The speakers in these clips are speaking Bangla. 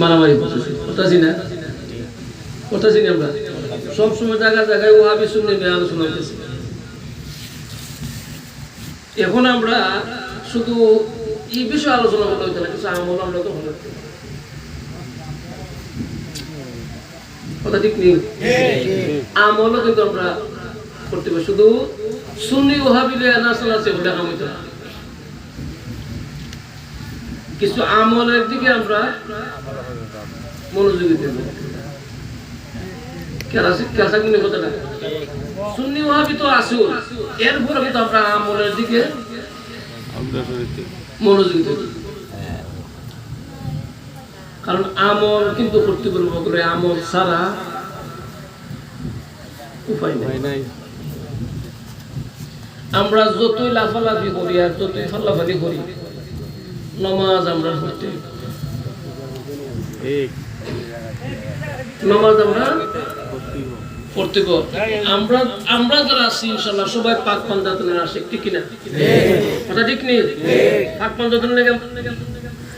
মারামারি করতেছি করতেছি না আমরা সবসময় জায়গায় জায়গায় ওয়াহাবি সুন্নি নিয়ে আলোচনা করতেছি। এখন আমরা শুধু এই বিষয়ে আলোচনা করতে হইতে না, কিছু আমল আমরা তো হলো কথা ঠিক নেই, আমলও কিন্তু আমরা করতে পারি। শুধু সুন্নি ওয়াহাবি নাসল আছে বলে কাম হইতে না, কিছু আমলের দিকে আমরা মনোযোগী দেব। কথাটা সুন্নি ওয়াহাবি তো আসুন, এরপরে কিন্তু আমরা আমলের দিকে মনোযোগী দেব, কারণ আমল কিন্তু করতে পারবো করে আমল ছাড়া উপায় নাই। আমরা যতই লাফালাফি করি আর যতই ফাল্লাফালি করি, নামাজ আমরা পড়তে, নামাজ আমরা পড়তে, আমরা আমরা যারা আছি ইনশাআল্লাহ সবাই পাক পাঞ্জাতনের আসে, ঠিক কিনা কথা ঠিক নেই? পাক পাঞ্জাতনের লেগে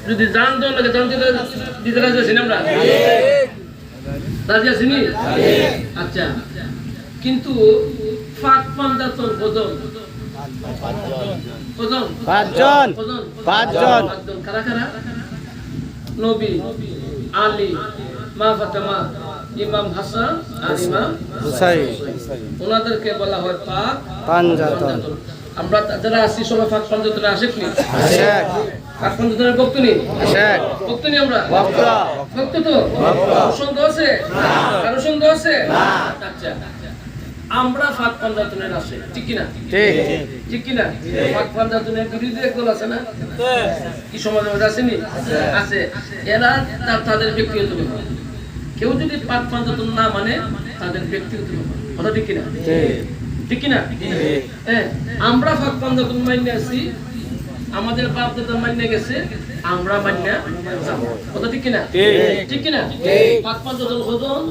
যদি জান দেওয়ার লাগে জান দিতে রাজি আছি না আমরা? রাজি আছি নি? আচ্ছা, কিন্তু পাক পাঞ্জাতন কজন? পাঁচজন। কারা কারা? নবী, আলী, মা ফাতেমা, ইমাম হাসান আর ইমাম হুসাইন, ওনাদেরকে বলা হয় পাক পাঞ্জাতন। আমরা যারা আছি সবাই পাক পাঞ্জাতনে আসে কি? পাক পাঞ্জাতনের ভক্ত নি? ভক্ত নি আমরা? ভক্ত তো? সন্দেহ আছে? কারো সন্দেহ আছে? আচ্ছা, আমরা পাক পাঞ্জাতনের আসে, ঠিক কিনা? ঠিক কিনা? পাক পাঞ্জাতনের বিরোধী একদল আছে না, কি সমাজে আসেনি? আছে। এরা তাদের ব্যক্তিগত ব্যাপার, কেউ যদি পাক পাঞ্জাতন না মানে তাদের ব্যক্তিগত ব্যাপার, কথা ঠিক কিনা? ঠিক কিনা? আমরা পাক পাঞ্জাতন মাইনে আছি, আমাদের বাপ দাদা মাইনে গেছে, আমরা মাইনা যাব, কথা ঠিক কিনা? ঠিক কিনা? পাক পাঞ্জাতন কজন?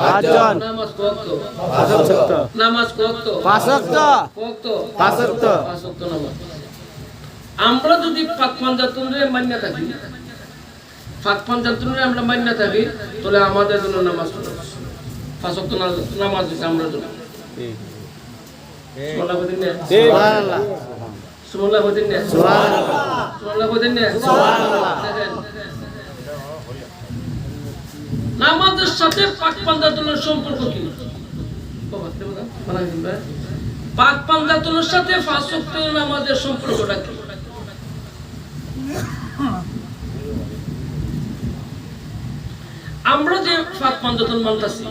পাঁচজন। নামাজ কত? নামাজ কত? পাঁচ ওয়াক্ত নামাজ। আমরা যদি পাক পাঞ্জাতনের মাইনা থাকি, পাক পাঞ্জাতনের আমরা মাইনা থাকি, তাহলে আমাদের জন্য নামাজ ফরজ, পাঁচ ওয়াক্ত নামাজ দিতে আমরা জন্য। সুবহানাল্লাহ বলেন না? সুবহানাল্লাহ। সুবহানাল্লাহ বলেন না? সুবহানাল্লাহ। সুবহানাল্লাহ বলেন না? সুবহানাল্লাহ। নামাজের সাথে পাক পাঞ্জাতনের সম্পর্ক কি? পাক পাঞ্জাতনের সাথে পাঁচ ওয়াক্ত নামাজের সম্পর্কটা কি? আমরা যে পাক পাঞ্জাতন মানতাছি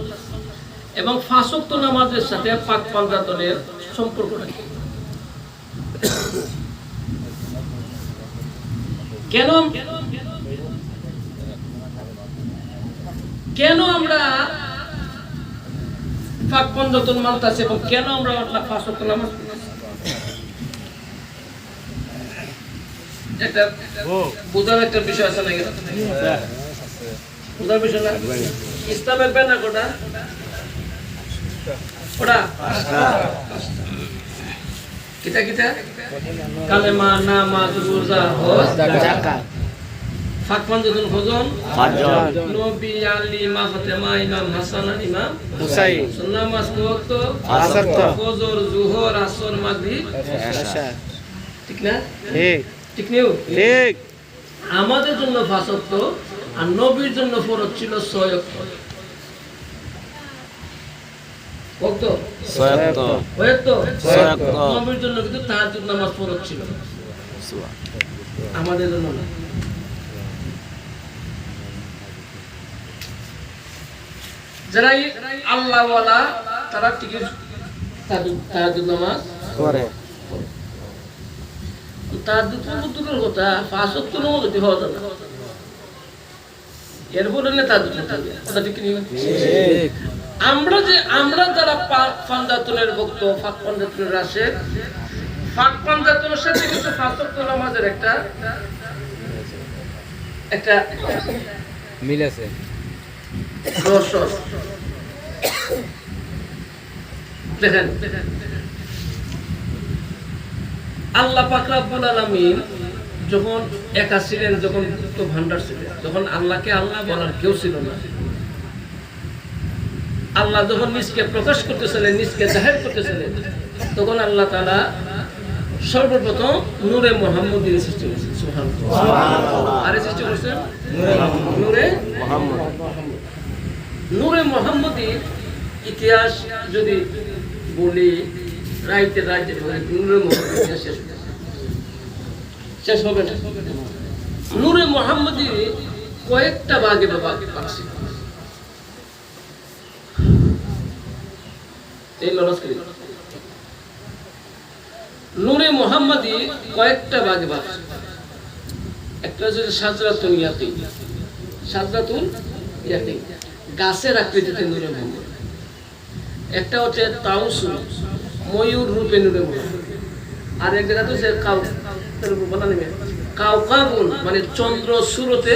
এবং পাঁচ ওয়াক্ত নামাজের সাথে পাক পাঞ্জাতনের সম্পর্কটা কি? কেন আমরা পাক পাঞ্জাতন মানতাছি এবং কেন আমরা পাঁচ ওয়াক্ত নামাজ পড়তেছি? একটা বুঝার একটা বিষয় আছে নাকি? বুঝার বিষয় না? ইসলামের ব্যানা কোটা? ওটা কিতা কিতা? কালেমা, নামাজ, রোজা, হজ, যাকাত। পাক পাঞ্জাতন কজন? পাঁচজন। নবী, আলী, মা ফাতেমা, ইমাম হাসান, ইমাম হুসাইন। নামাজ কত? পাঁচ ওয়াক্ত। ফজর, যোহর, আসর, মাগরিব, এশা, ঠিক না? ঠিক নিও? ঠিক। আমাদের জন্য পাঁচ ওয়াক্ত আর নবীর জন্য ফরজ ছিল 6 ওয়াক্ত। কত? 6 ওয়াক্ত। নবীর জন্য কিন্তু তাহাজ্জুদ নামাজ ফরজ ছিল, আমাদের জন্য না। যারা আল্লাহ ওয়ালা তারা ঠিকই তাহাজ্জুদ নামাজ করে। তাহাজ্জুদ দূরের কথা, পাঁচ ওয়াক্ত নামাজ যদি হওয়া যায় না, এরপরে না তাহাজ্জুদ কথা ঠিক নেই? আমরা যারা পাক পাঞ্জাতনের ভক্ত, পাক পাঞ্জাতনের আসে, পাক পাঞ্জাতনের সাথে কিন্তু পাঁচ ওয়াক্ত নামাজের একটা মিল আছে, দেখেন আল্লাহ পাক রব্বুল আলামিন যখন একা ছিলেন, যখন তো ভান্ডার ছিলেন, যখন আল্লাহকে আল্লাহ বলার কেউ ছিল না, আল্লাহ যখন নিজকে প্রকাশ করতেছিলেন, নিজকে জাহির করতেছিলেন, তখন আল্লাহ তাআলা সর্বপ্রথম নূরে মুহাম্মদীর সৃষ্টি করেছেন। সুবহানাল্লাহ। আরে সৃষ্টি করেছেন নূরে মুহাম্মদ। নূরে মুহাম্মদীর ইতিহাস যদি বলি, রাইতে নূরে মুহাম্মদ শেষ হবে না। নূরে মুহাম্মদীর কয়েকটা ভাগে ভাগ আছে। নূরে মুহাম্মদী কয়েকটা ভাগে ভাগ। একটা হচ্ছে সাজরাতুল ইয়াকিন। সাজরাতুল ইয়াকিন গাছের আকৃতিতে নূরে মুহাম্মদ। একটা হচ্ছে তাউসুল, ময়ূর রূপে নূরে মুহাম্মদ। আর এক জায়গা হচ্ছে কাউকাবুন, মানে চন্দ্র সুরতে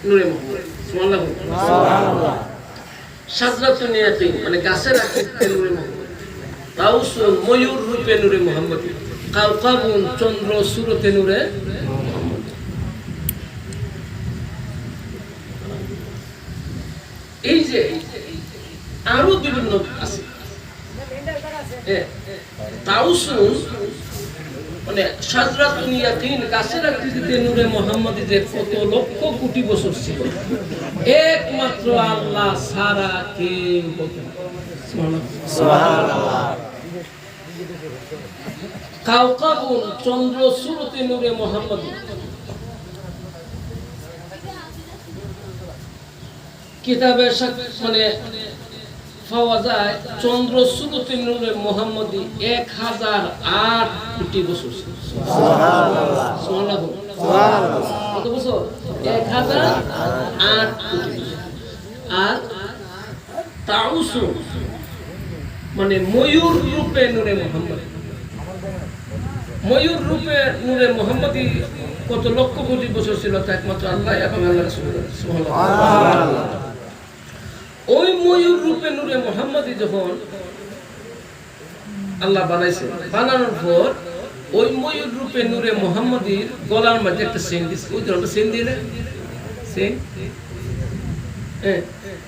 নূরে মুহাম্মদ। সুবহানাল্লাহ। সাজরাতুল ইয়াকিন মানে গাছের আকৃতিতে নূরে মুহাম্মদ। তাউসুল ময়ূর রূপে নূরে মুহাম্মদ। কাউকাবুন চন্দ্র সুরতে নূরে মুহাম্মদ। এই যে আরো বিভিন্ন আছে। তাউসুল মানে সাজরাতুল ইয়াকিন গাছের আকৃতিতে নূরে মুহাম্মদী যে কত লক্ষ কোটি বছর ছিল, একমাত্র আল্লাহ ছাড়া কেউ বলতে না। সুবহানাল্লাহ। কাউকাবুন চন্দ্র সুরতে নূরে মুহাম্মদী। কিতাবের মানে পাওয়া যায় চন্দ্র সুরতে নূরে মুহাম্মদী 1008 কোটি বছর। সুবহানাল্লাহ। সুবহানাল্লাহ। কত বছর? 1008 কোটি। আর তাউসুল মানে ময়ূর রূপে নূরে মুহাম্মদী। ময়ূর রূপে নূরে মুহাম্মদী কত লক্ষ কোটি বছর ছিল তা একমাত্র আল্লাহ এবং আল্লাহর রাসূল। সুবহানাল্লাহ। ওই ময়ূর রূপে নূরে মুহাম্মদী যখন আল্লাহ বানাইছে, বানানোর পর ওই ময়ূর রূপে নূরে মুহাম্মদীর গলার মধ্যে একটা চেইন দিছে। ওই ধরনের চেইন দিয়ে না, চেইন,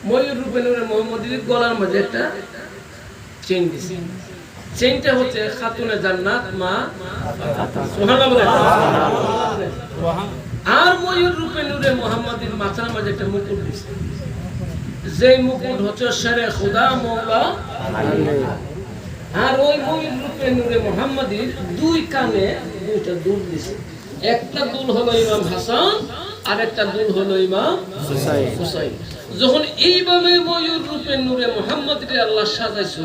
ময়ূর রূপে নূরে মুহাম্মদীর গলার মধ্যে একটা চেইন দিছে। চেইনটা হচ্ছে খাতুনে জান্নাত মা। সুবহানাল্লাহ। আর ময়ূর রূপে নূরে মুহাম্মদীর মাথার মধ্যে একটা মুকুট দিছে, যে মুকুট হচ্ছে শেরে খুদা মওলা আলী। আর ওই ময়ূর রূপে নূরে মুহাম্মদীর দুই কানে দুইটা দুল দিছে। একটা দুল হলো ইমাম হাসান, আর একটা দুল হলো ইমাম হুসাইন। যখন এইভাবে ময়ূর রূপে নূরে মুহাম্মদীর আল্লাহ সাজাইছে,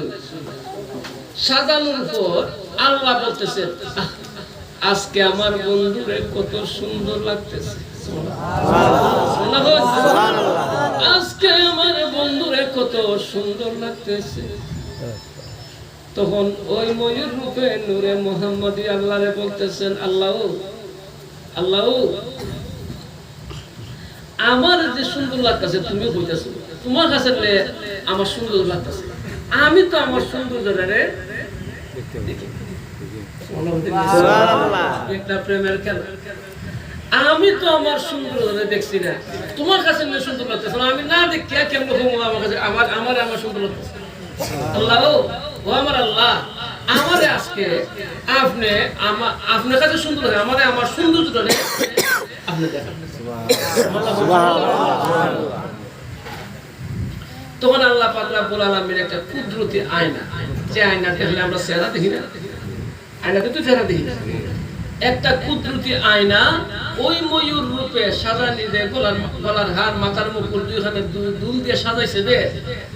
সাজানোর পর আল্লাহ বলতেছে, আজকে আমার বন্ধুরে কত সুন্দর লাগতেছে। আজকে আমার বন্ধুরে কত সুন্দর লাগতেছে। তখন ওই ময়ূর রূপে নূরে মুহাম্মদী আল্লাহরে বলতেছেন, আল্লাহ আল্লাহ আমার যে সুন্দর লাগতেছে তুমি কইতাছো, তোমার কাছে আমার সুন্দর লাগতেছে, আমি তো আমার সৌন্দর্যরে দেখি। একটা প্রেমের খেলা। আমি তো আমার সুন্দর দেখছি না, তোমার কাছে সুন্দর লাগতেছে, আমি না দেখি কেমন আমার কাছে আমার সুন্দর লাগতেছে। আল্লাহ ও আমার আল্লাহ, আমারে আজকে আপনি আপনার কাছে সুন্দর লাগে, আমারে আমার সৌন্দর্যটা আপনি দেখান। তখন আল্লাহ পাক রব্বুল আলামিন একটা কুদরতি আয়না, যে আয়না দেখলে আমরা চেহারা দেখি না, আয়নাতে তো চেহারা দেখি না, একটা কুদরতি আয়না ওই ময়ূর রূপে সাজানি দে, গলার হার, মাথার মুকুট, দুই হাতে দুল দিয়ে সাজাইছে দে,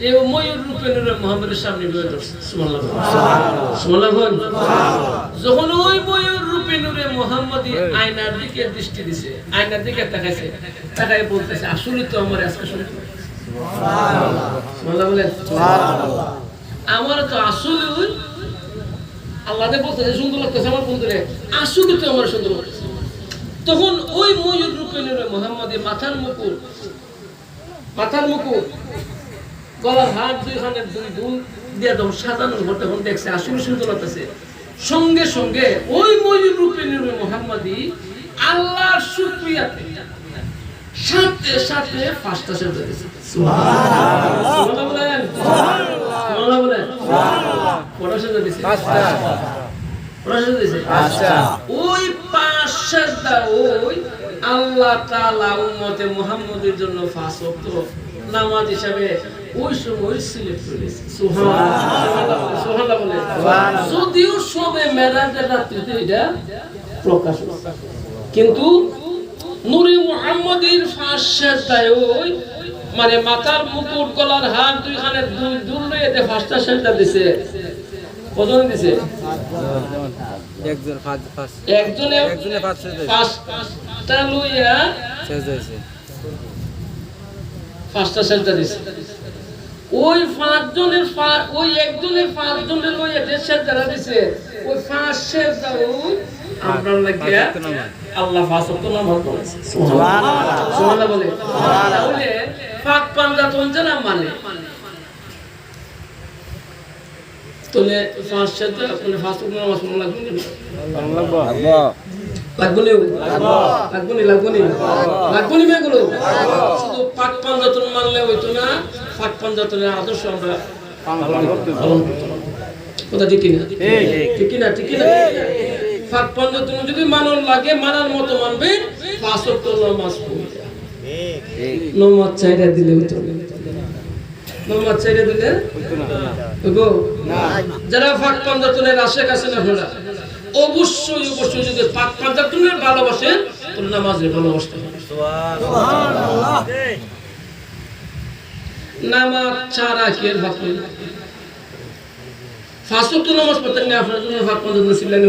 এই ময়ূর রূপে নূরে মুহাম্মদের সামনে বয়ে ধরছে। সুবহানাল্লাহ। যখন ওই ময়ূর রূপে নূরে মুহাম্মদী আয়নার দিকে দৃষ্টি দিছে, আয়নার দিকে তাকাইছে, তাকাই বলতেছে, আসলে তো আমার আজকে শুনে আমার তো আসলে আল্লাহ বলতেছে সুন্দর লাগতেছে আমার বন্ধুরে, আসলে তো আমার সুন্দর লাগতেছে। তখন ওই ময়ূর রূপে নূরে মুহাম্মদী মাথার মুকুট, গলার হাত, দুই হাতের দুই দুল দিয়ে যখন সাজানোর পর তখন দেখছে আসলে সুন্দর লাগতেছে। সঙ্গে সঙ্গে ওই ময়ূর রূপে নূরে মুহাম্মদী আল্লাহর শুকরিয়াতে সাথে সাথে পাঁচটা সেজদা দিয়েছে। সুবহানাল্লাহ, সুবহানাল্লাহ বলেন, সুবহানাল্লাহ বলেন। কটা সেজদা দিয়েছে? পাঁচটা। কটা সেজদা দিয়েছে? পাঁচটা। ওই পাঁচ সেজদা ওই আল্লাহ তাআলা উম্মতে মুহাম্মদের জন্য পাঁচ ওয়াক্ত নামাজ হিসাবে ওই সময় সিলেক্ট করেছে। সুবহানাল্লাহ, সুবহানাল্লাহ বলেন। যদিও সবে মেরাজের রাত্রিতে এটা প্রকাশ হয়েছে, কিন্তু নূরে মুহাম্মদের পাঁচ সেজদায় ওই মানে মাথার মুকুট, গলার হার, দুইখানে দুল লইতে পাঁচটা সেজদা দিছে। কজন দিছে? একজনে পাঁচটা লইয়া পাঁচটা সেজদা দিছে। ওই পাঁচজনের ওই একজনের পাঁচজনের লইয়া যে সেজদাটা দিছে, ওই পাঁচ সেজদা আপনার লাগিয়া আল্লাহ পাঁচ ওয়াক্ত নামাজ পড়াইছে। সুবহানাল্লাহ, সুবহানাল্লাহ বলে। তাহলে পাক পাঞ্জাতন যারা মানে তাহলে পাঁচ সেজদা মানে পাঁচ ওয়াক্ত নামাজ পড়া লাগবে না? লাগবে না মেয়েগুলো। শুধু পাক পাঞ্জাতন মানলে হইতো না, পাক পাঞ্জাতনের আদর্শ আমরা কথা ঠিক কিনা? ঠিক কিনা? ঠিক কিনা? পাক পাঞ্জাতন যদি মানন লাগে, মানার মতো মানবে, পাঁচ ওয়াক্ত নামাজ পড়বে। নামাজ চাইরা দিলে হইতো না, নামাজ চাইরা দিলে হইবো না। যারা পাক পাঞ্জাতনের আশেক আছেন আপনারা, অবশ্যই অবশ্যই যদি পাক পাঞ্জাতনের ভালোবাসেন তাহলে নামাজে ভালোবাসতে হবে। সুবহানাল্লাহ। নামাজ ছাড়া কি এর ভাগ নেই? পাঁচ ওয়াক্ত নামাজ পড়তেন না আপনার জন্য পাক পাঞ্জাতন ছিলেন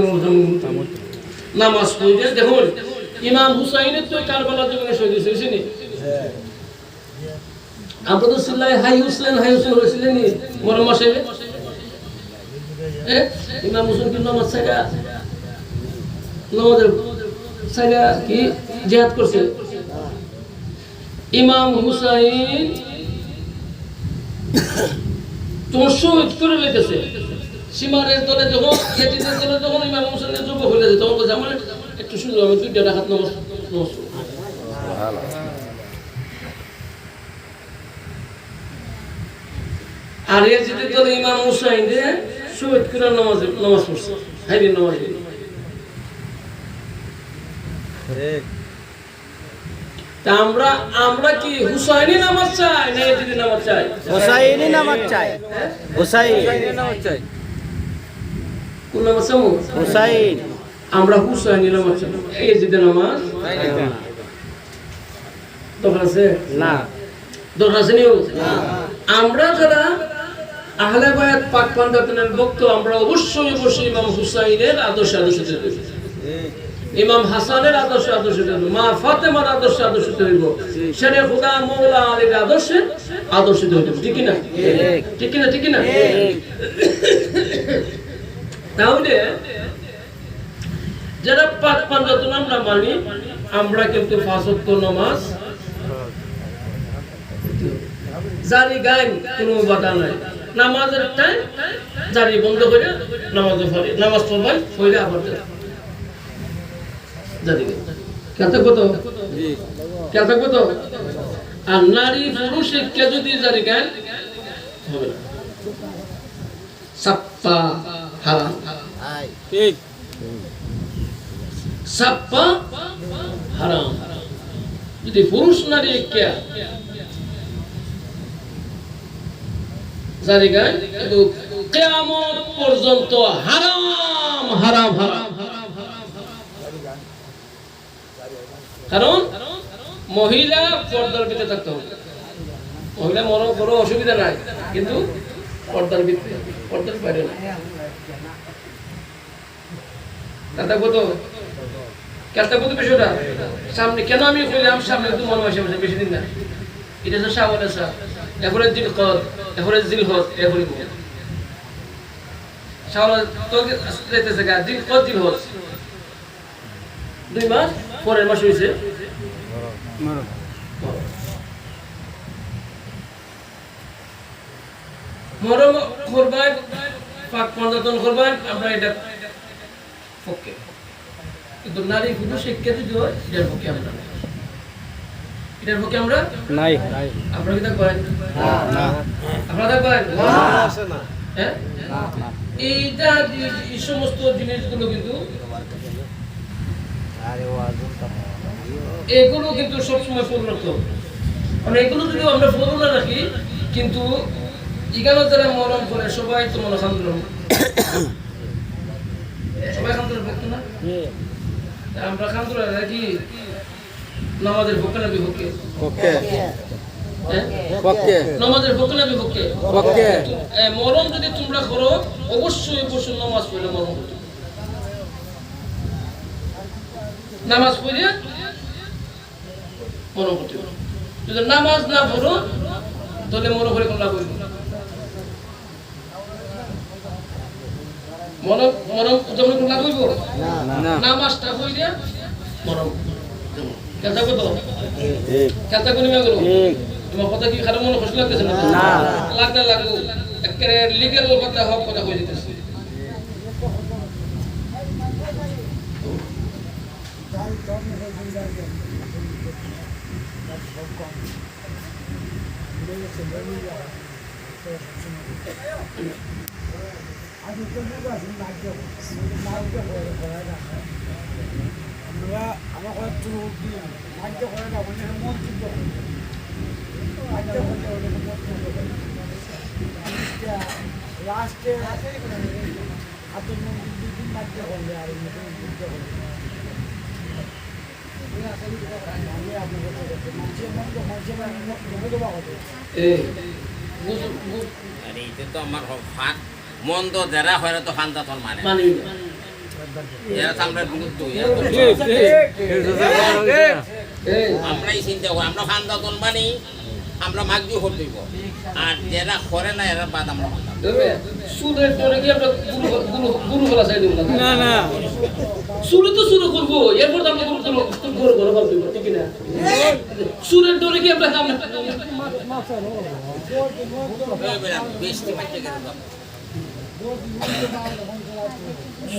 নামাজ পড়ে। দেখুন ইমাম হুসাইনের তো কারবালার জীবনে শহীদ হয়েছে নি। আমরা তো সিল্লাই হাই হুসেন হয়েছিলেন নি মরম মাসে। ইমাম হুসাইন কি নামাজ ছাড়া নামাজের ছাড়া কি জিহাদ করছে? ইমাম হুসাইন তোমার শহীদ করে লেগেছে সীমারের দলে যখন ইয়েতিদের দলে যখন ইমাম হুসাইনের যুব হয়ে যায় তখন বলছে আমার একটু শুনলো, আমি দুইটা রাখাত নামাজ। আর ইয়েতিদের দলে ইমাম হুসাইন শহীদ করে নামাজ পড়ছে, হাইরের নামাজ। আমরা কি হুসাইনি নামাজ চাই না ইয়েতিদি নামাজ চাই? হুসাইনি নামাজ চাই। হুসাইনি নামাজ চাই। কোন নামাজ চাই? হুসাইন। আমরা হুসাইনি নামাজ চাই, ইয়েতিদি নামাজ দরকার আছে না? দরকার আছে নিও না। আমরা যারা আহলে বায়াত পাক পাঞ্জাতনের ভক্ত, আমরা অবশ্যই অবশ্যই ইমাম হুসাইনের আদর্শ দেব, ইমাম হাসানের আদর্শ দেব, মা ফাতেমার আদর্শ দেব, শেরে খুদা মওলা আলীর আদর্শ দেব। ঠিক না? ঠিক না? ঠিক না? তাহলে যারা পাক পাঞ্জাতন আমরা মানি, আমরা কিন্তু পাঁচ ওয়াক্ত নামাজ জারি গায় কোনো বাধা নাই। নামাজের টাইম জারি বন্ধ করে নামাজ পড়বাই পড়লে আবার জারি কে থাকবো তো। আর নারী পুরুষ কে যদি জারি গায় হবে না, সাপ্পা হারাম। ঠিক, সাপ্পা হারাম। যদি পুরুষ নারী কে জারি গায় কিন্তু কিয়ামত পর্যন্ত হারাম হারাম হারাম। কারণ মহিলা পর্দার ভিতরে থাকতে হবে। মহিলা মরণ কোনো অসুবিধা নাই, কিন্তু পর্দার ভিতরে, পর্দার বাইরে না। বিষয়টা সামনে কেন আমি কইলাম সামনে তো মনে মাসে মাসে বেশি দিন না। এটা তো শাওয়াল আছে, এরপরে জিলকদ, এরপরে জিলহজ, এরপরে শাওয়াল তো যেতেছে গা জিলকদ জিলহজ 2 মাস, পরের মাস হইছে মরম করবেন, পাক পাঞ্জাতন করবেন, আমরা এটা পক্ষে কিন্তু নারী পুরুষ শিক্ষা যদি হয় এটার পক্ষে আমরা নাই। এটার পক্ষে আমরা নাই আপনারা কি তা করেন? না আপনারা তা করেন? না হ্যাঁ, এইটা এই সমস্ত জিনিসগুলো কিন্তু এগুলো কিন্তু সবসময় পরিণত, মানে এগুলো যদি আমরা ফলো না রাখি কিন্তু এখানে যারা মরম করে সবাই তো মনে খান্দন, সবাই খান্দন পক্ষে না, আমরা খান্দন রাখি নামাজের পক্ষে না বিপক্ষে? নামাজের পক্ষে না বিপক্ষে? মরম যদি তোমরা করো অবশ্যই অবশ্যই নামাজ পড়লে মরম করতে, নামাজ পড়ে মরম করতে। যদি নামাজ না পড়ো তাহলে মনে করে কোন লাভ হইব? মরম যখন কোন লাভ হইব? নামাজটা পড়ে মরম খেলতা কত খেলতা কোন মেয়েগুলো তোমার কথা কি খারাপ মনে কষ্ট লাগতেছে না? লাগনা লাগু একেবারে লিগেল কথা হক কথা হয়ে যেতেছে। মন্দ যারা হয় তো খান্দাতন মানে আমরাই চিন্তা করি আমরা খান্দাতন মানি আমরা মাগজু হল দিব আর যারা করে না এরা বাদ আমরা সুরের পরে কি আমরা গুরু গলা চাই দেব না? না সুরে তো শুরু করব, এরপর তো আমরা গুরু গলা বলব, ঠিক না? সুরের পরে কি আমরা কাম বেশি মাইতে গেল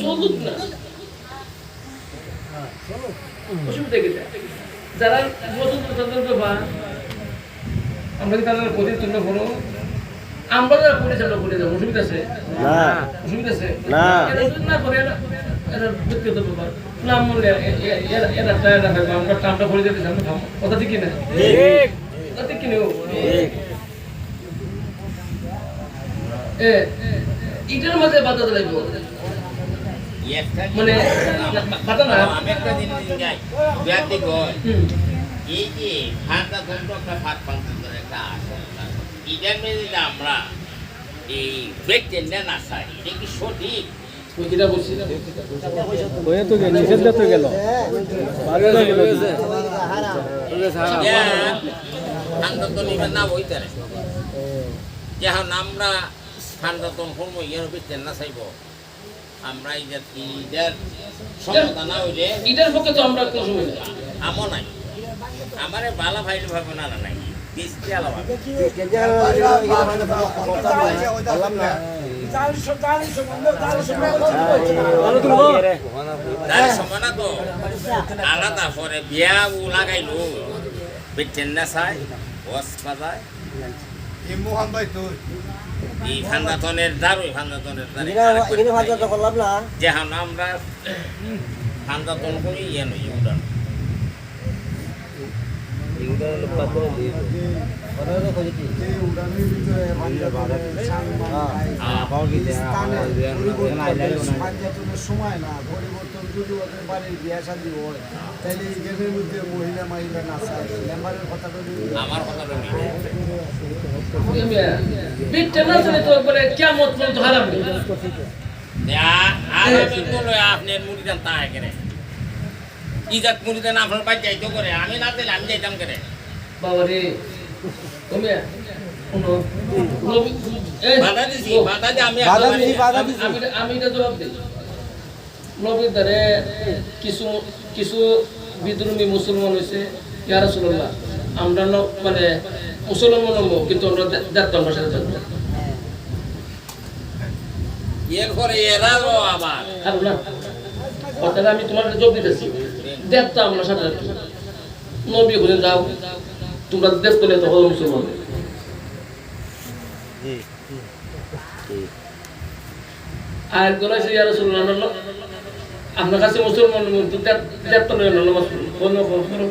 সলুক না অসুবিধা কি? যারা পছন্দ তাদের ব্যাপার, আমরা কি তাদের প্রতি তোমরা বলো আমরা যারা পরিচালনা করে যাবো, অসুবিধা আছে? অসুবিধা আছে না করে এটা ব্যক্তিগত ব্যাপার নাম বললে এরা আমরা কামটা করে দিতে চাই, কথা ঠিক কিনা? কথা ঠিক কিনা? এটার মাঝে বাধা লাগবে মানে বাধা না। আমি একটা দিন যাই ব্যাধিক হয় এই যে ফাঁকা ধন্দ একটা ফাঁক ফাঁকা একটা আসে এটার মেয়েদের আমরা এই ব্রেক টেন্ডার না চাই এটা কি সঠিক? যখন আমরা ঠান্ডাতন করবো ইয়ার বেচেন না চাইব আমরা ঈদের সমাধান হইলে ঈদের পক্ষে তো আমরা আমও নাই আমার বালা ভাইলে ভাবে না নাই কিস্তি আলাদা সমানা তো আলাদা পরে বিয়া লাগাইলো বেচেন না চাই বস বাজায় এই ফান্দাতনের দারুই ফান্দাতনের যেমন আমরা ফান্দাতন করি ইয়ে নই উদান সময় না পরিবর্তন যদি ওদের বাড়ির বিয়া শাদী হয় তাহলে এই গেমের মধ্যে মহিলা মাহিলা না চায় মেম্বারের কথাটা আমার কথাটা আপনার মুড়িদান তা করে ইজাত মুড়িদান আপনার বাড়ি যাইতে করে আমি না দিলে আমি যাইতাম করে বাবারে আমি এটা জবাব দিই নবীর দ্বারে কিছু কিছু বিদ্রোহী মুসলমান হয়েছে ইয়া রাসূলুল্লাহ আমরা মানে মুসলমান হবো কিন্তু আমরা জানতাম না সেটা জানতাম এরপরে এরাও আবার না কথাটা আমি তোমার যোগ দিতেছি দেখতাম আমরা সাথে সাথে নবী বলে যাও তোমরা দেখতে নেই তো হলো মুসলমান আর গোলা সে আর রাসূলুল্লাহ আপনার কাছে মুসলমান দেখতে নেই নামাজ পড়ো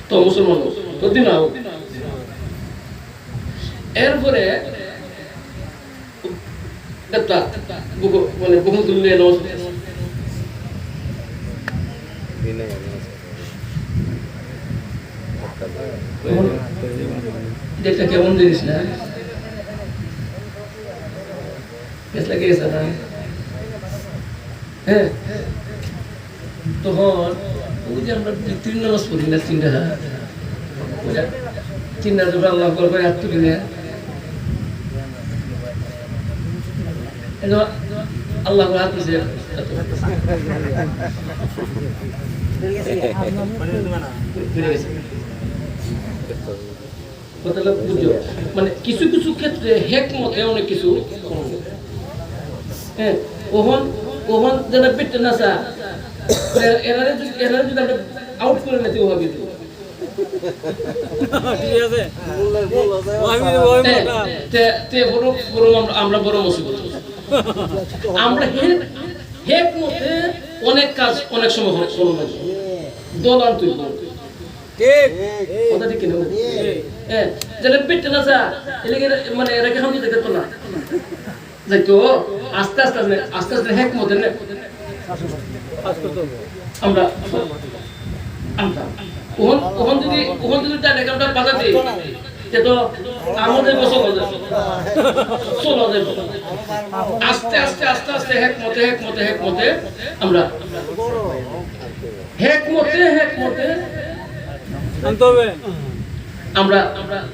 তো মুসলমান তো দিন আও এরপরে দেখতা মানে বহু তুললে নামাজ দেখতে কেমন জিনিস না বেশ লাগে গেছে না হ্যাঁ তখন ওই যে আমরা তিন নামাজ পড়ি না তিনটা যখন আল্লাহ করে হাত তুলি না আল্লাহ হাত তুলছে মানে কিছু কিছু ক্ষেত্রে হেকমতে অনেক কিছু হ্যাঁ ওহন ওহন যেন পেটে নাচা এরা যদি আমরা আউট করে নিতে হবে আমরা বড় মুসিবত আমরা হেকমতে অনেক কাজ অনেক সময় করবো না দলান তুই কথা ঠিক কিনা হ্যাঁ যেন পেটে নাচা এলাকা মানে এরাকে সামনে দেখতো না যাইতো আস্তে আস্তে আস্তে আস্তে হেকমতে আমরা ওখান যদি তার একাউন্টটা বাজাতে তো আমাদের বছর চলো আস্তে আস্তে আস্তে আস্তে হেকমতে আমরা হেকমতে আমরা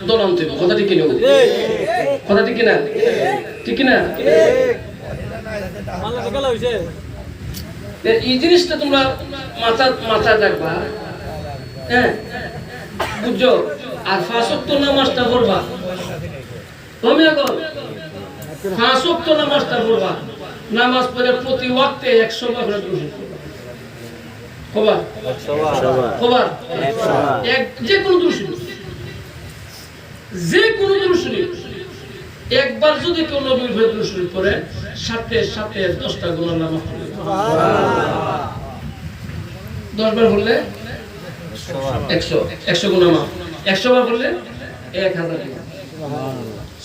দলান তৈব কথা ঠিক কিনা কথা ঠিক কিনা ঠিক কিনা এই জিনিসটা তোমরা মাথা রাখবা হ্যাঁ বুঝছো আর 5 ওয়াক্ত নামাজটা পড়বা তুমি এখন 5 ওয়াক্ত নামাজটা পড়বা নামাজ পড়ে প্রতি ওয়াক্তে 100 বার করে দুরূদ পড়বা কবার যে কোনো দুরূদ শরীফ একবার যদি কেউ নবীর উপরে দুরূদ শরীফ পড়ে সাথে 10টা গুনাহ নামাজ পড়বে সুবহানাল্লাহ 10 বার পড়লে 100 গুনাহ মাফ 100 বার পড়লে 1000 গুনাহ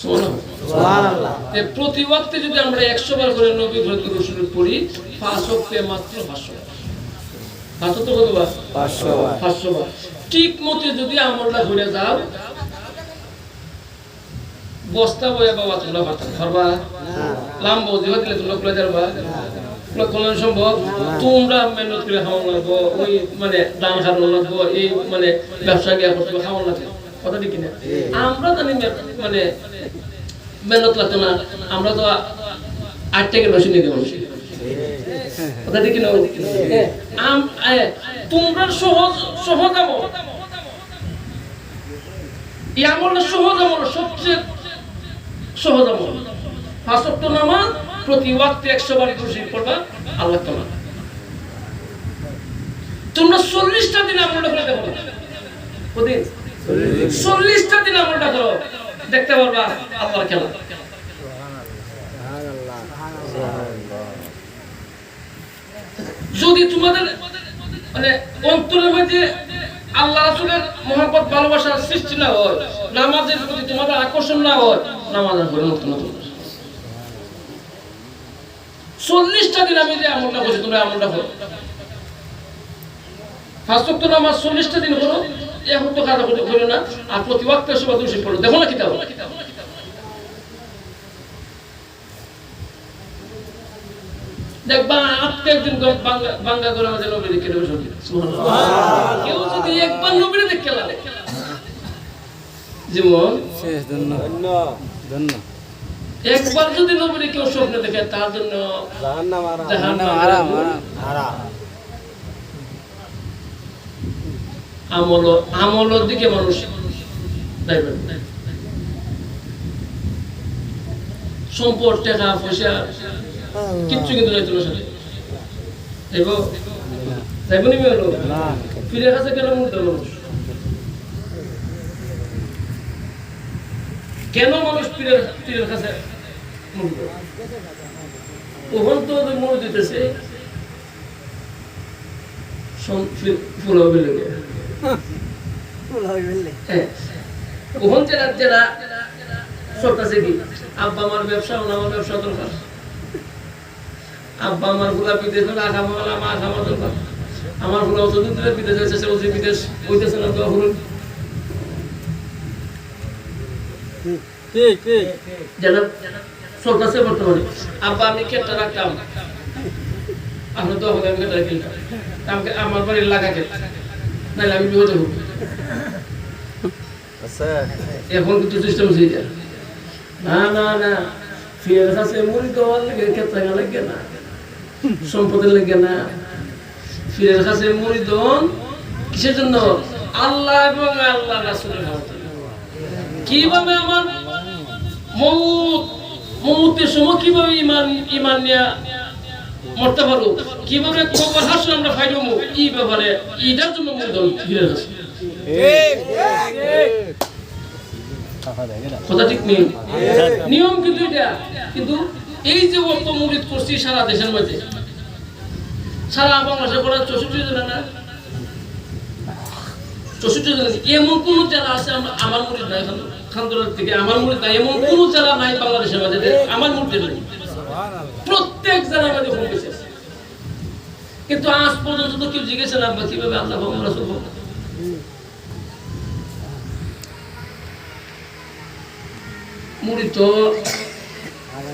সুবহানাল্লাহ প্রতি ওয়াক্তে যদি আমরা 100 বার করে নবীর উপরে দুরূদ শরীফ পড়ি 5 ওয়াক্তে মাত্র 500 বার 500 তো কতবার 500 বার ঠিক মতে যদি আমলটা করে যাও বস্তা বয়ে বাবা তোমরা পারবা লাম্ব দিবা দিলে তোমরা খুলে যাবা কোন সম্ভব তোমরা মেহনত করে খাওয়া লাগবো ওই মানে দান খাওয়া লাগবো এই মানে ব্যবসা গিয়া করতে খাওয়া লাগবে কথা ঠিক কিনা আমরা জানি মানে মেহনত লাগতো না আমরা তো 8 টাকা বেশি নিতে পারছি কথা ঠিক কিনা তোমরা সহজ আমল এই আমলটা সহজ আমল সবচেয়ে সহজ আমল 5 ওয়াক্ত নামাজ প্রতি ওয়াক্তে 100 বার দুরূদ শরীফ পড়বা আল্লাহ তাআলা তোমরা 40টা দিন আমলটা করে দেখো প্রতিদিন 40টা দিন আমলটা করো দেখতে পারবা আল্লাহর খেলা যদি তোমাদের মানে অন্তরের মধ্যে আল্লাহ রাসূলের মহব্বত ভালোবাসার সৃষ্টি না হয় নামাজের প্রতি তোমাদের আকর্ষণ না হয় নামাজ আর পড়ে না 40টা দিন আমি যে আমলটা করছি তোমরা আমলটা করো 5 ওয়াক্ত নামাজ 40টা দিন করো এখন তো কাজা করো না আর প্রতি ওয়াক্তে সুবহান দুরূদ পড়ো দেখো না কিতাব দেখবা আপনি একদিন বাংলা করে আমাদের নবী দেখে দেবে সুবহানাল্লাহ কেউ যদি একবার নবী দেখে লাগে যেমন শেষ ধন্য একবার যদি নবী কেউ স্বপ্নে দেখে তার জন্য জাহান্নাম হারাম আমলের দিকে মানুষ সম্পদ টাকা পয়সা কিচ্ছু কিন্তু যাইতো না সাথে যাইবনি হলো পীরের কাছে কেন মুড়তে মানুষ কেন মানুষ পীরের কাছে মুড়বে ওখান তো মুড় দিতেছে ফুল হবে লেগে ওখান যারা চলতেছে কি আব্বা আমার ব্যবসা আমার ব্যবসা দরকার আব্বা আমার গুলা বিদেশ মা খাওয়া দরকার আমার গুলা অতদিন ধরে বিদেশ যাচ্ছে ওই বিদেশ হইতেছে না দোয়া করুন যারা চলতেছে বর্তমানে আব্বা আমি কেটটা রাখতাম আপনার দোয়া করে আমি কেটটা কিনতাম আমাকে আমার বাড়ির লাগা কেট নাহলে আমি বিপদে হব এখন কিন্তু সিস্টেম হয়ে যায় না ফিরের কাছে মুড়ি দেওয়ার লেগে কেটটা লাগে না সম্পদের লেগে না ফিরের কাছে মুড়ি দেন কিসের জন্য আল্লাহ এবং আল্লাহ রাসূলের কিভাবে আমার মৌতের সময় কিভাবে ইমান নিয়ে মরতে পারবো কিভাবে কবর হাসর আমরা ফাইডবো এই ব্যাপারে এটার জন্য মুড়ি ফিরের কাছে কথা ঠিক নেই নিয়ম কিন্তু এটা কিন্তু এই যে অত মুরিদ করছি সারা দেশের মধ্যে সারা বাংলাদেশে করা 64 জন না 64 জন এমন কোন জেলা আছে আমার মুরিদ নাই খানদরার থেকে আমার মুরিদ নাই এমন কোন জেলা নাই বাংলাদেশের মধ্যে আমার মুরিদ নাই প্রত্যেক জেলার মধ্যে ফোন করেছে কিন্তু আজ পর্যন্ত তো কেউ জিজ্ঞেস না কিভাবে আল্লাহ এবং রাসূল মুড়ি তো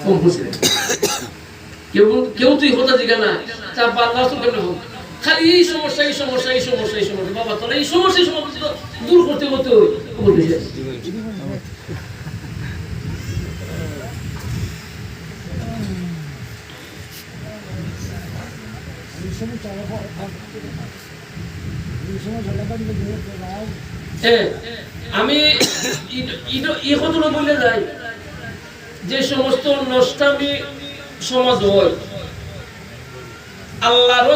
কম বুঝে কেউ তুই হতা জিগা না তা বাল্লা তো কেন খালি এই সমস্যা বাবা তোরা এই সমস্যা দূর করতে বলতেছে আমি এই কথাটা বলে যাই যে সমস্ত নষ্টামি সমাজ হয় আল্লাহর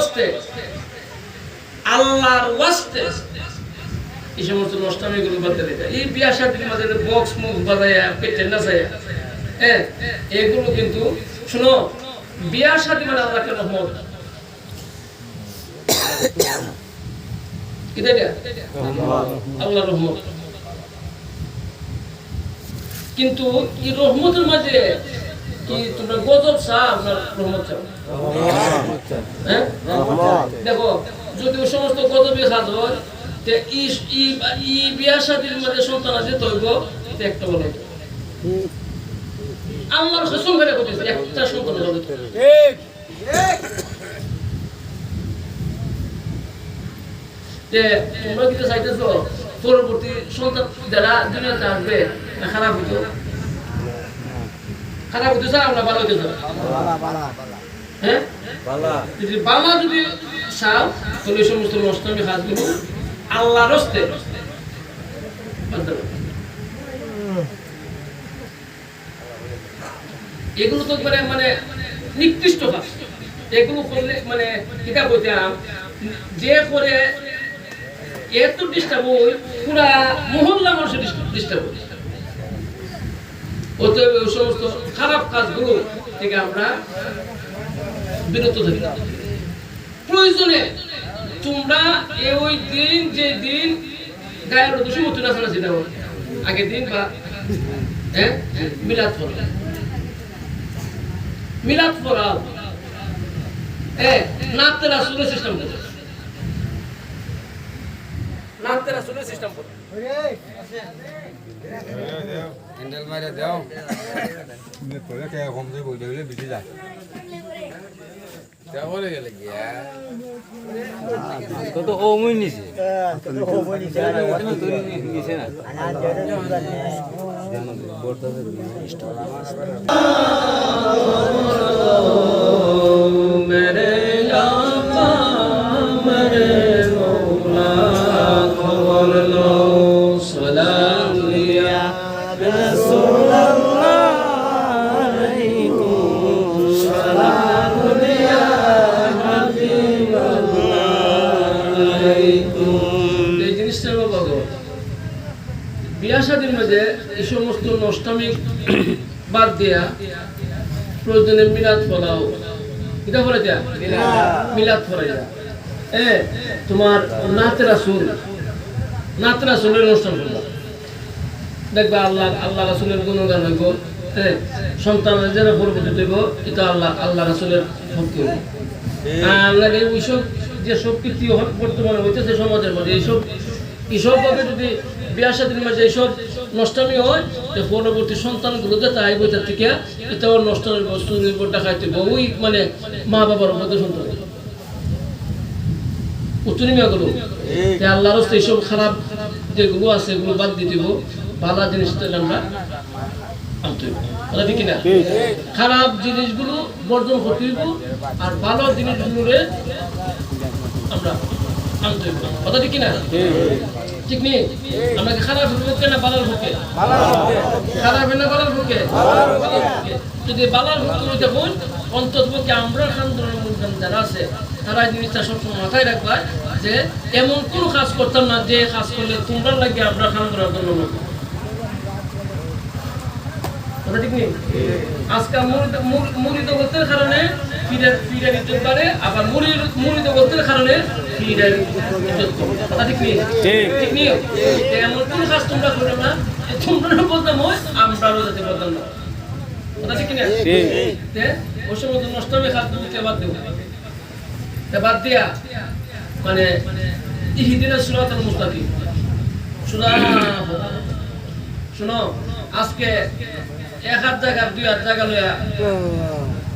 ওয়াস্তে এই সমস্ত নষ্টামি গুলো বাদ দেয় এই বিয়া শাদীর মাঝে বক্স মুখ বাজায়া পেটে নাচায়া এগুলো কিন্তু শুনো বিয়া শাদী মানে আল্লাহর রহমত কি দেয়া আল্লাহর রহমত কিন্তু এই রহমতের মাঝে কি তোমরা গজব চাও আপনার রহমত চাও হ্যাঁ দেখো যদি ওই সমস্ত গজবে কাজ হয় বিয়া শাদীর মাঝে সন্তান আছে তৈব এটা একটা বলে আল্লাহর কসম করে বলতেছে একটা সন্তান হবে ঠিক যে তোমরা কি চাইতেছো পরবর্তী সন্তান যারা দুনিয়াতে আসবে খারাপ হতো চাও না ভালো হতে চাও হ্যাঁ যদি বালা যদি চাও তাহলে এই সমস্ত নষ্টমী কাজগুলো আল্লাহর হস্তে এগুলো তো মানে নিকৃষ্ট কাজ এগুলো করলে মানে কিতা বলতাম যে করে এত ডিস্টার্ব হই পুরা মহল্লা মানুষের ডিস্টার্ব হই অতএব ওই সমস্ত খারাপ কাজগুলো থেকে আমরা বিরত থাকি প্রয়োজনে তোমরা ওই দিন যে দিন গায়ের দোষী মতো নাচানাচি দাও আগের দিন বা মিলাদ পড়াও নাচতে রাসূলের সিস্টেম করো নাচতে রাসূলের সিস্টেম করো হ্যান্ডেল মারে দাও তুমি পরে কে কম দিয়ে বই দিলে বেশি যায় কেমন গেল গিয়া তো ও মুই নিছে তো ও মুই নিছে আর তো নিছে না মেরে আকা মেরে মৌলা খবর লো সালাম লিয়া রাসূলুল্লাহ আলাইকুম সালাম লিয়া হাবিব এই সমস্ত নষ্টামি বাদ দেয়া প্রয়োজনে মিলাদ ফলাও, এটা করে দেয়া মিলাদ ফলাই দেয়া, তোমার নাতে রাসূলের অনুষ্ঠান করবা, দেখবা আল্লাহ রাসূলের গুণগান হইব, সন্তানের যারা পরবর্তী দেব, এটা আল্লাহ রাসূলের ভক্তি হইব। আমরা ওইসব যেসব কীর্তি বর্তমানে হইতেছে সমাজের মধ্যে, এইসব ভাবে যদি বিয়া শাদীর মাঝে এইসব নষ্টামি হয়, পরবর্তী সন্তানগুলো যে তাই বইটার থেকে এটা ওর নষ্টামের বস্তু নির্ভর দেখাইতে ওই মানে মা বাবার মধ্যে সন্তান উচ্চনিমিয়াগুলো আল্লাহর হস্তে এইসব খারাপ যেগুলো আছে এগুলো বাদ দিয়ে দিব, ভালো জিনিসটা আমরা আনতে হইব, কথা ঠিক না? খারাপ জিনিসগুলো বর্জন করতে হইব আর ভালো জিনিসগুলোরে আমরা আনতে হইব, কথা ঠিক না? ঠিক নেই? আমরা কি খারাপ পক্ষে না ভালোর পক্ষে? খারাপ না ভালোর পক্ষে? যদি ভালোর পক্ষে দেখুন, অন্তত পক্ষে আমরা আন্দোলন যারা আছে তারা এই জিনিসটা সবসময় মাথায় রাখবা যে এমন কোনো কাজ করতাম না যে কাজ করলে তোমরা লাগে আমরা খান করার জন্য লোক, কথা ঠিক নেই? আজকাল মুরিদ গোত্রের কারণে পীরের ইজ্জত বাড়ে, আবার মুরিদ গোত্রের কারণে পীরের ইজ্জত কমে, কথা ঠিক নেই? ঠিক নেই? এমন কোন কাজ তোমরা করো না তোমরা বদনাম হয় আমরাও যাতে বদনাম না, কথা ঠিক না? ওই সময় তো নষ্ট হবে, খাদ্য দিতে বাদ দেবো, বাদ দিয়া মানে ইহদিনাস সিরাতাল মুস্তাকিম শোনো, আজকে এক হাত জায়গা দুই হাত জায়গা লইয়া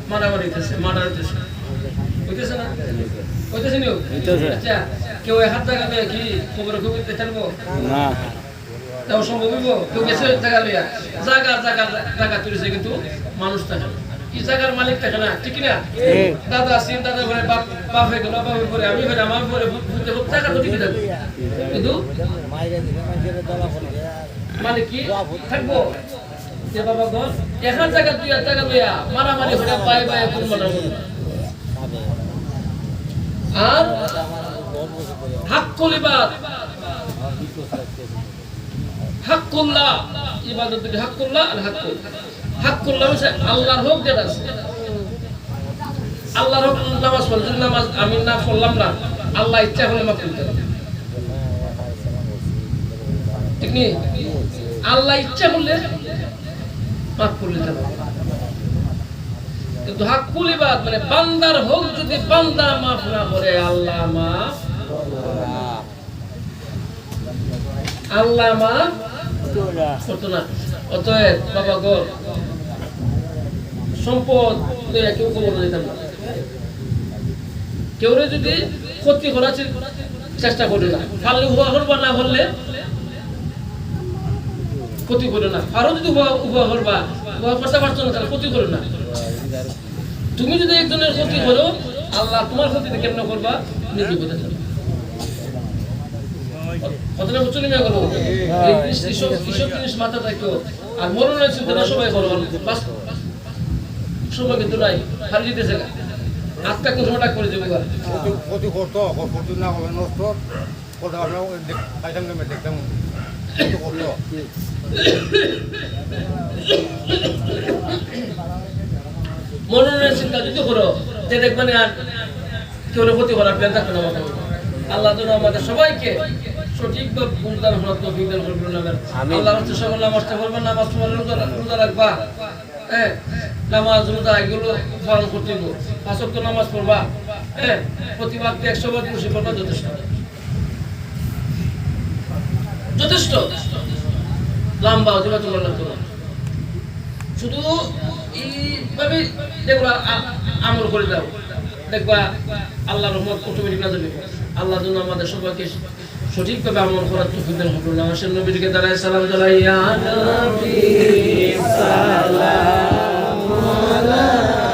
মারামারি হইতেছে, হইতেছে না? হইতেছে নিও? আচ্ছা, কেউ এক হাত জায়গা লইয়া কি খবর দিতে থাকবো না? তাও সম্ভব হইব? কেউ গেছে জায়গা লইয়া, জায়গা তুলেছে কিন্তু মানুষ থাকে না, কি জায়গার মালিক থাকে না, ঠিক না? দাদা আসেন, দাদা ঘরে বাপ হয়ে গেল, বাপের ঘরে আমি ঘরে আমার ঘরে টাকা তো ঠিকই থাকবে, কিন্তু মানে কি থাকবো যে বাবা ঘর এক হাত জায়গা দুই হাত জায়গা লইয়া মারামারি হয়ে পায়ে পায়ে কোন মারামারি, আর হাক্কুলিবাদ হাক্কুল্লাহ ইবাদত দুটি, হাক্কুল্লাহ আর হাক্কুল্লাহ হচ্ছে আল্লাহর হক যেটা আছে, আল্লাহর হক নামাজ পড়লে যদি নামাজ আমি না পড়লাম না, আল্লাহ ইচ্ছা হলে মাফ করতে পারে, ঠিক নেই? আল্লাহ ইচ্ছা করলে মাফ করলে যাবে, কিন্তু হাক্কুল ইবাদ মানে বান্দার হক যদি বান্দা মাফ না করে আল্লাহ মাফ করতো না। অতএব বাবা গো, সম্পদ কেউ কবর দিতাম না, কেউ যদি ক্ষতি করার চেষ্টা করে না, পারলে উভা করবা, না বললে ক্ষতি করে না, আরো যদি উভা করবা, উভা করতে পারছো না তাহলে ক্ষতি করে না। তুমি যদি একজনের ক্ষতি করো, আল্লাহ তোমার ক্ষতিতে কেমন করবা নিজে বোঝা যাবে, কথাটা বুঝছো না? করবো এইসব জিনিস মাথা থাকো, আর মরণের চিন্তা সবাই করো, সময় কিন্তু নাই, হারিয়ে যেতেছে আজটা কোন সময়টা করে দেবো ক্ষতি করতো, ক্ষতি না হবে নষ্ট করতে পারবে, দেখতাম করতো। মরণের চিন্তা যদি করো, যে দেখবেন আর কেউ ক্ষতি করার প্ল্যান থাকবে না মাথা। আল্লাহ যেন আমাদের সবাইকে সঠিকভাবে বুঝদার হওয়ার তৌফিক দান করবেন। আল্লাহ হচ্ছে সকল নামাজ পড়বেন, নামাজ পড়লে রোজা রাখবা, হ্যাঁ, নামাজ রোজা এগুলো পালন করতে হবে, 5 ওয়াক্ত নামাজ পড়বা, হ্যাঁ, প্রতি ওয়াক্তে 100 বার খুশি করবা, যথেষ্ট লম্বা হতে পারে তোমার লাগতো না। শুধু এইভাবে যেগুলো আমল করে দাও, দেখবা আল্লাহর রহমত অটোমেটিক না যাবে। আল্লাহ যেন আমাদের সবাইকে সঠিকভাবে আমল করার তৌফিক দান করুন। আমার নবীকে দাঁড়ায় সালাম জানাই, ইয়া নবী সালাম আলাইকা।